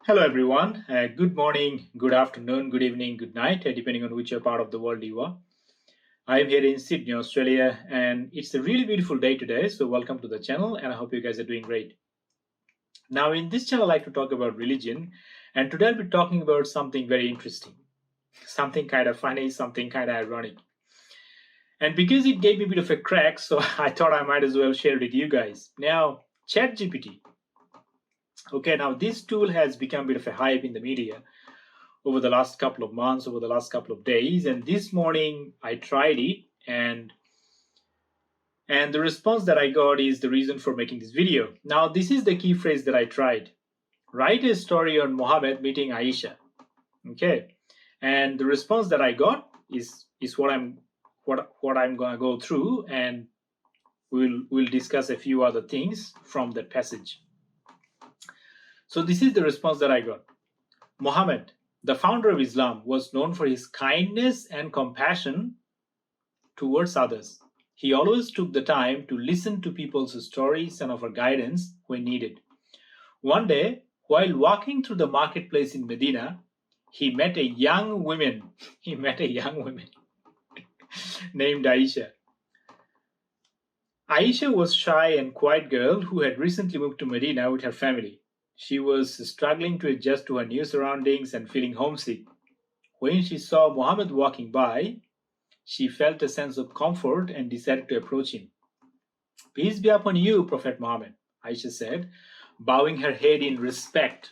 Hello, everyone. Good morning, good afternoon, good evening, good night, depending on which part of the world you are. I am here in Sydney, Australia, and it's a really beautiful day today. So, welcome to the channel, and I hope you guys are doing great. Now, in this channel, I like to talk about religion, and today I'll be talking about something very interesting, something kind of funny, something kind of ironic. And because it gave me a bit of a crack, so I thought I might as well share it with you guys. Now, ChatGPT. Okay, now this tool has become a bit of a hype in the media over the last couple of months, over the last couple of days. And this morning I tried it, and the response that I got is the reason for making this video. Now, this is the key phrase that I tried. Write a story on Mohammed meeting Aisha. Okay. And the response that I got is what I'm gonna go through, and we'll discuss a few other things from that passage. So this is the response that I got. Muhammad, the founder of Islam, was known for his kindness and compassion towards others. He always took the time to listen to people's stories and offer guidance when needed. One day, while walking through the marketplace in Medina, he met a young woman. He met a young woman named Aisha. Aisha was a shy and quiet girl who had recently moved to Medina with her family. She was struggling to adjust to her new surroundings and feeling homesick. When she saw Muhammad walking by, she felt a sense of comfort and decided to approach him. Peace be upon you, Prophet Muhammad, Aisha said, bowing her head in respect.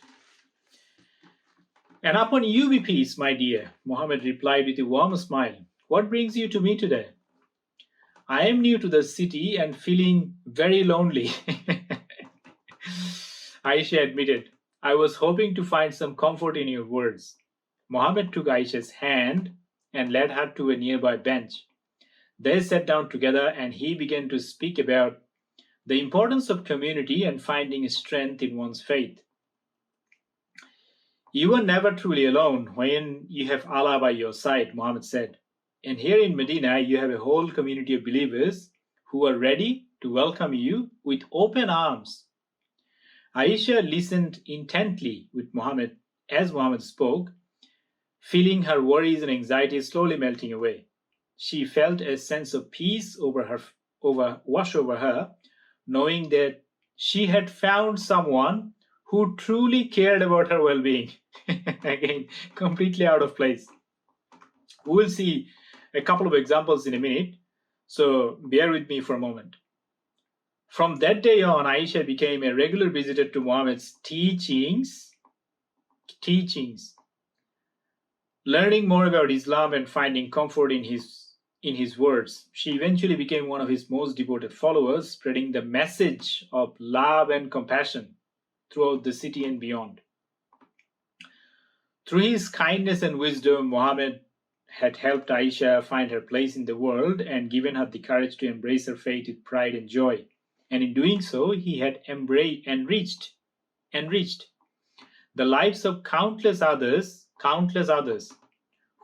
And upon you be peace, my dear, Muhammad replied with a warm smile. What brings you to me today? I am new to the city and feeling very lonely, Aisha admitted. I was hoping to find some comfort in your words. Muhammad took Aisha's hand and led her to a nearby bench. They sat down together and he began to speak about the importance of community and finding strength in one's faith. You are never truly alone when you have Allah by your side, Muhammad said. And here in Medina, you have a whole community of believers who are ready to welcome you with open arms. Aisha listened intently with Muhammad as Muhammad spoke, feeling her worries and anxieties slowly melting away. She felt a sense of peace wash over her, knowing that she had found someone who truly cared about her well-being. Again, completely out of place. We will see a couple of examples in a minute, so bear with me for a moment. From that day on, Aisha became a regular visitor to Muhammad's teachings, learning more about Islam and finding comfort in his words. She eventually became one of his most devoted followers, spreading the message of love and compassion throughout the city and beyond. Through his kindness and wisdom, Muhammad had helped Aisha find her place in the world and given her the courage to embrace her faith with pride and joy. And in doing so, he had enriched the lives of countless others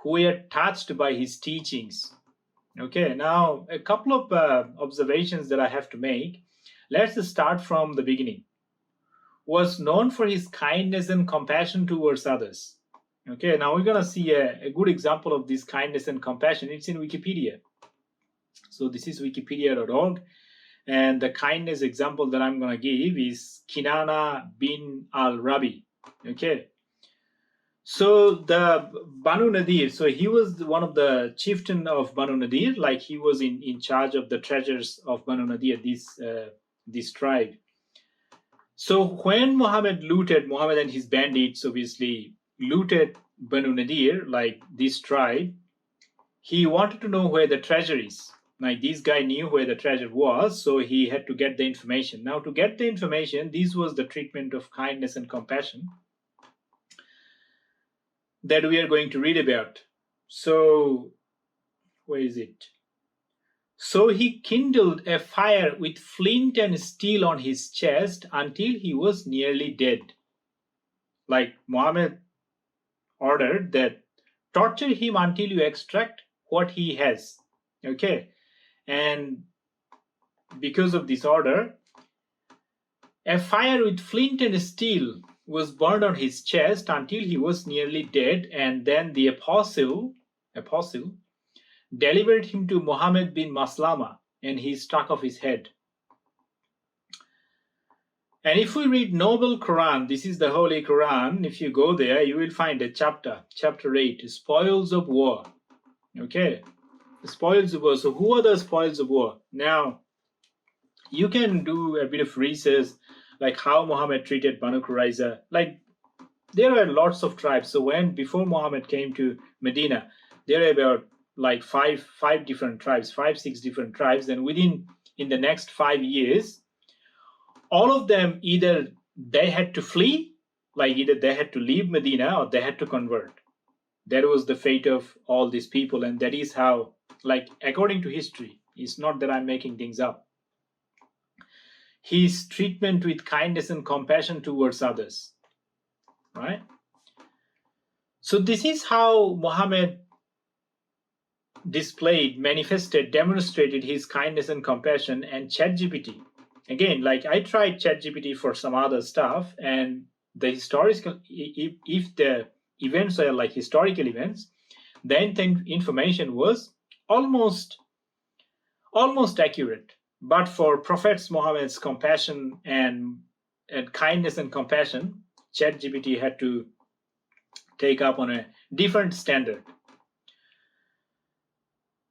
who were touched by his teachings. Okay, now a couple of observations that I have to make. Let's start from the beginning. Was known for his kindness and compassion towards others. Okay, now we're going to see a good example of this kindness and compassion. It's in Wikipedia. So this is wikipedia.org. And the kindness example that I'm going to give is Kinana bin al-Rabi. Okay. So the Banu Nadir, so he was one of the chieftain of Banu Nadir, like he was in charge of the treasures of Banu Nadir, this tribe. So when Muhammad and his bandits obviously looted Banu Nadir, like this tribe, he wanted to know where the treasure is. Like this guy knew where the treasure was, so he had to get the information. Now, to get the information, this was the treatment of kindness and compassion that we are going to read about. So, where is it? So he kindled a fire with flint and steel on his chest until he was nearly dead. Like Muhammad ordered that torture him until you extract what he has. Okay. And because of this order, a fire with flint and steel was burned on his chest until he was nearly dead, and then the apostle delivered him to Muhammad bin Maslama, and he struck off his head. And if we read Noble Quran, this is the Holy Quran, if you go there, you will find a chapter 8, Spoils of War. Okay, spoils of war. So who are the spoils of war? Now, you can do a bit of research, like how Muhammad treated Banu Qurayza. Like, there are lots of tribes. So before Muhammad came to Medina, there are about like five different tribes, 6 different tribes. And in the next 5 years, all of them, either they had to flee, like either they had to leave Medina or they had to convert. That was the fate of all these people. And that is how, like, according to history, it's not that I'm making things up, his treatment with kindness and compassion towards others, right? So this is how Muhammad demonstrated his kindness and compassion. And ChatGPT, again, like, I tried ChatGPT for some other stuff, and the historical, if the events are like historical events, then the information was almost accurate. But for Prophet Muhammad's compassion and kindness and compassion, ChatGPT had to take up on a different standard.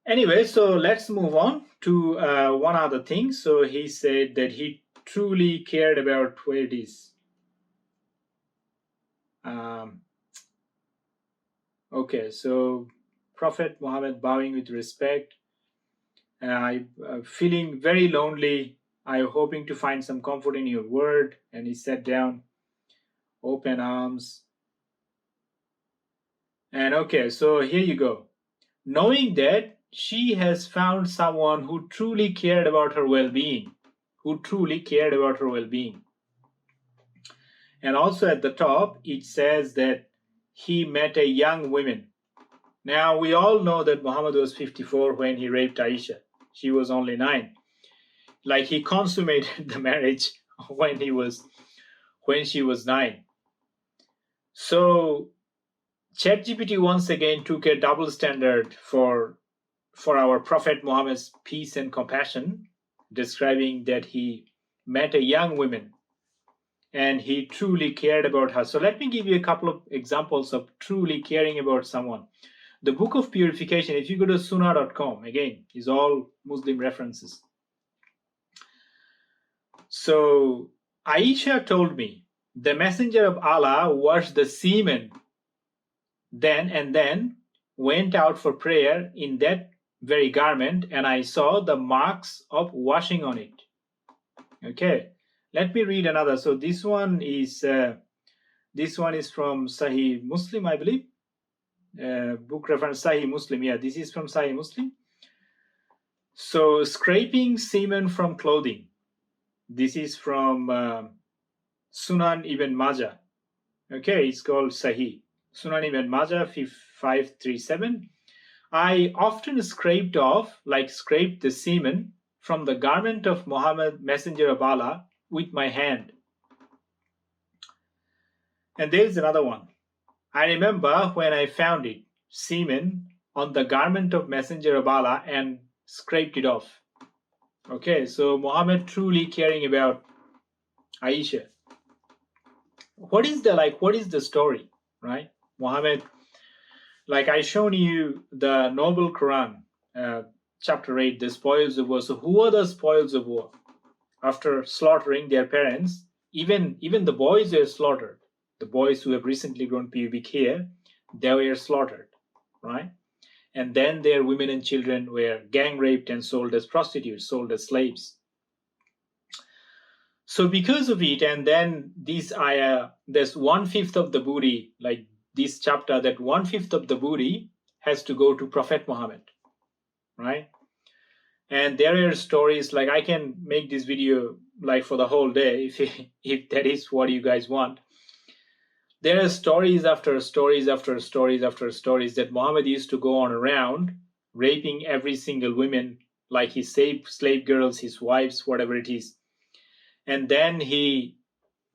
Anyway, so let's move on to one other thing. So he said that he truly cared about where it is. Okay, so Prophet Muhammad bowing with respect. I feeling very lonely. I'm hoping to find some comfort in your word. And he sat down, open arms. And okay, so here you go. Knowing that she has found someone who truly cared about her well-being, And also at the top, it says that he met a young woman. Now, we all know that Muhammad was 54 when he raped Aisha. She was only 9. Like, he consummated the marriage when she was 9. So ChatGPT once again took a double standard for our Prophet Muhammad's peace and compassion, describing that he met a young woman and he truly cared about her. So let me give you a couple of examples of truly caring about someone. The Book of Purification, if you go to sunnah.com, again, is all Muslim references. So Aisha told me, the messenger of Allah washed the semen then went out for prayer in that very garment, and I saw the marks of washing on it. Okay, let me read another. So this one is from Sahih Muslim, I believe. Book reference Sahih Muslim. Yeah, this is from Sahih Muslim. So scraping semen from clothing. This is from Sunan Ibn Majah. Okay, it's called Sahih. Sunan Ibn Majah 537. I often scraped the semen from the garment of Muhammad, messenger of Allah, with my hand. And there's another one. I remember when I found it, semen on the garment of messenger of Allah, and scraped it off. Okay, so Muhammad truly caring about Aisha. What is the story, right? Muhammad, like I shown you the Noble Quran, chapter 8, the spoils of war. So who are the spoils of war? After slaughtering their parents, even the boys were slaughtered. The boys who have recently grown pubic hair, they were slaughtered, right? And then their women and children were gang raped and sold as prostitutes, sold as slaves. So because of it, and then this ayah, there's 1/5 of the booty, like this chapter, that 1/5 of the booty has to go to Prophet Muhammad, right? And there are stories, like I can make this video like for the whole day if that is what you guys want. There are stories after stories after stories after stories that Muhammad used to go on around raping every single woman, like his slave girls, his wives, whatever it is. And then he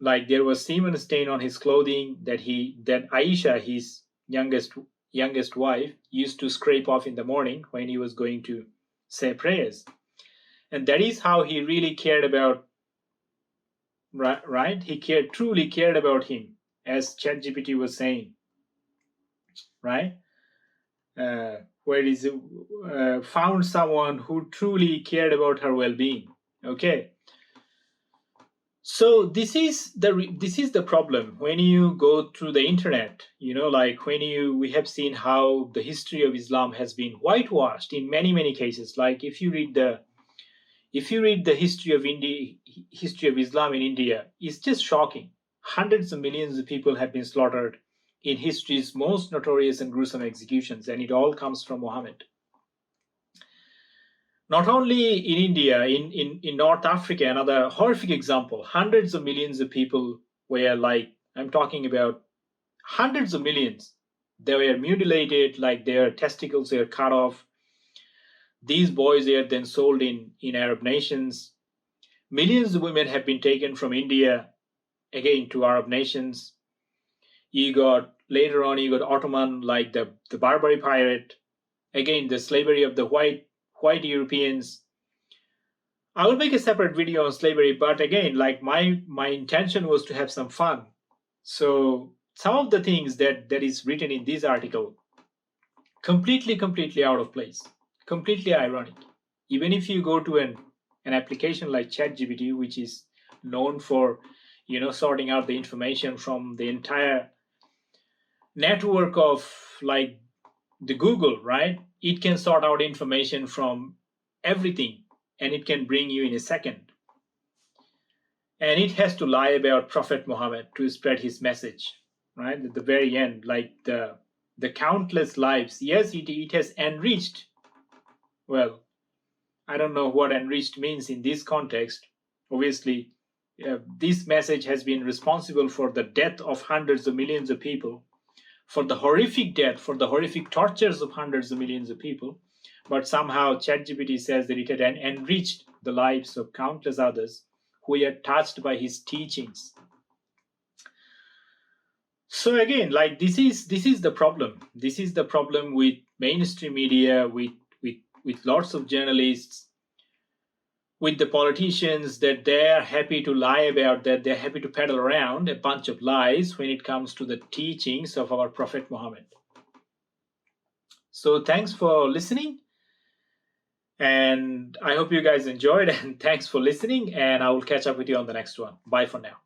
like there was semen stain on his clothing that Aisha, his youngest wife, used to scrape off in the morning when he was going to say prayers. And that is how he really cared about, right? He truly cared about him, as ChatGPT was saying, right? Where is found someone who truly cared about her well-being. Okay, so this is the problem when you go through the internet. Like we have seen how the history of Islam has been whitewashed in many cases. Like if you read the history of Islam in India, it's just shocking. Hundreds of millions of people have been slaughtered in history's most notorious and gruesome executions, and it all comes from Muhammad. Not only in India, in North Africa, another horrific example, hundreds of millions of people were, like, I'm talking about hundreds of millions, they were mutilated, like their testicles were cut off. These boys were then sold in Arab nations. Millions of women have been taken from India, again, to Arab nations. Later on, you got Ottoman, like the Barbary pirate, again, the slavery of the white Europeans. I will make a separate video on slavery, but again, like my intention was to have some fun. So some of the things that is written in this article, completely out of place, completely ironic. Even if you go to an application like ChatGPT, which is known for sorting out the information from the entire network of, like, the Google, right? It can sort out information from everything, and it can bring you in a second. And it has to lie about Prophet Muhammad to spread his message, right? At the very end, like the countless lives. Yes, it has enriched. Well, I don't know what enriched means in this context. Obviously, this message has been responsible for the death of hundreds of millions of people, for the horrific death, for the horrific tortures of hundreds of millions of people. But somehow ChatGPT says that it had enriched the lives of countless others who were touched by his teachings. So again, like this is the problem. This is the problem with mainstream media, with lots of journalists, with the politicians, that they're happy to lie about, that they're happy to peddle around a bunch of lies when it comes to the teachings of our Prophet Muhammad. So thanks for listening. And I hope you guys enjoyed, and thanks for listening. And I will catch up with you on the next one. Bye for now.